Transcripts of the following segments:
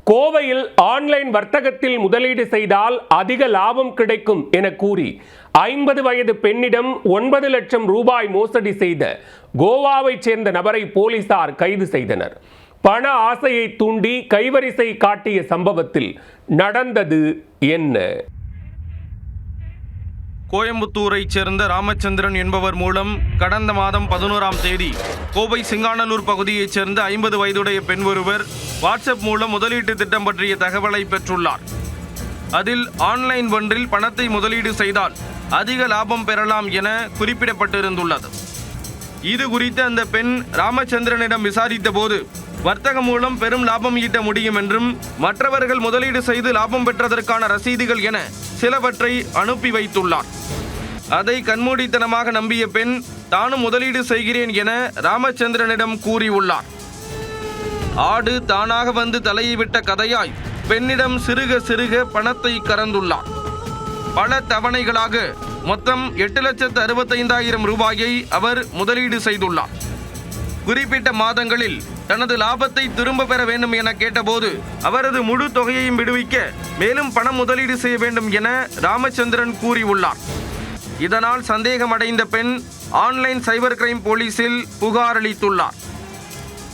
கோவையில் ஆன்லைன் வர்த்தகத்தில் முதலீடு செய்தால் அதிக லாபம் கிடைக்கும் என கூறி 50 வயது பெண்ணிடம் 9 லட்சம் ரூபாய் மோசடி செய்த கோவாவைச் சேர்ந்த நபரை போலீசார் கைது செய்தனர். பண ஆசையை தூண்டி கைவரிசை காட்டிய சம்பவத்தில் நடந்தது என்ன? கோயம்புத்தூரைச் சேர்ந்த ராமச்சந்திரன் என்பவர் மூலம் கடந்த மாதம் 11ஆம் தேதி கோவை சிங்காநல்லூர் பகுதியைச் சேர்ந்த 50 வயதுடைய பெண் ஒருவர் வாட்ஸ்அப் மூலம் முதலீட்டு திட்டம் பற்றிய தகவலை பெற்றுள்ளார். அதில் ஆன்லைன் ஒன்றில் பணத்தை முதலீடு செய்தால் அதிக லாபம் பெறலாம் என குறிப்பிடப்பட்டிருந்துள்ளது. இது குறித்து அந்த பெண் ராமச்சந்திரனிடம் விசாரித்த போது வர்த்தகம் மூலம் பெரும் லாபம் ஈட்ட முடியும் என்றும் மற்றவர்கள் முதலீடு செய்து லாபம் பெற்றதற்கான ரசீதுகள் என சிலவற்றை அனுப்பி வைத்துள்ளார். அதை கண்மூடித்தனமாக நம்பிய பெண் தானும் முதலீடு செய்கிறேன் என ராமச்சந்திரனிடம் கூறியுள்ளார். ஆடு தானாக வந்து தலையை விட்ட கதையாய் பெண்ணிடம் சிறுக சிறுக பணத்தை கறந்துள்ளார். பல தவணைகளாக மொத்தம் 8,65,000 ரூபாயை அவர் முதலீடு செய்துள்ளார். குறிப்பிட்ட மாதங்களில் தனது லாபத்தை திரும்ப பெற வேண்டும் என கேட்டபோது அவரது முழு தொகையையும் விடுவிக்க மேலும் பணம் முதலீடு செய்ய வேண்டும் என ராமச்சந்திரன் கூறியுள்ளார். இதனால் சந்தேகமடைந்த பெண் ஆன்லைன் சைபர் கிரைம் போலீசில் புகார் அளித்துள்ளார்.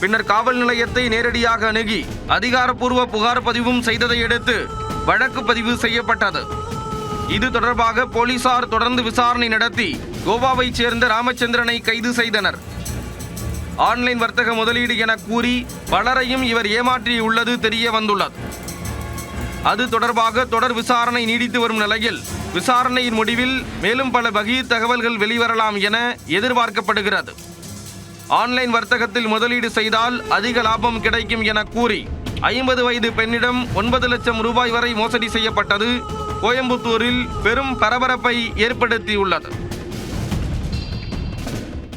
பின்னர் காவல் நிலையத்தை நேரடியாக அணுகி அதிகாரப்பூர்வ புகார் பதிவும் செய்ததை அடுத்து வழக்கு பதிவு செய்யப்பட்டது. இது தொடர்பாக போலீசார் தொடர்ந்து விசாரணை நடத்தி கோவாவைச் சேர்ந்த ராமச்சந்திரனை கைது செய்தனர். ஆன்லைன் வர்த்தக முதலீடு என கூறி பலரையும் இவர் ஏமாற்றியுள்ளது தெரிய வந்துள்ளது. அது தொடர்பாக தொடர் விசாரணை நீடித்து வரும் நிலையில் விசாரணையின் முடிவில் மேலும் பல வகை தகவல்கள் வெளிவரலாம் என எதிர்பார்க்கப்படுகிறது. ஆன்லைன் வர்த்தகத்தில் முதலீடு செய்தால் அதிக லாபம் கிடைக்கும் என கூறி 50 வயது பெண்ணிடம் 9 லட்சம் ரூபாய் வரை மோசடி செய்யப்பட்டது கோயம்புத்தூரில் பெரும் பரபரப்பை ஏற்படுத்தியுள்ளது.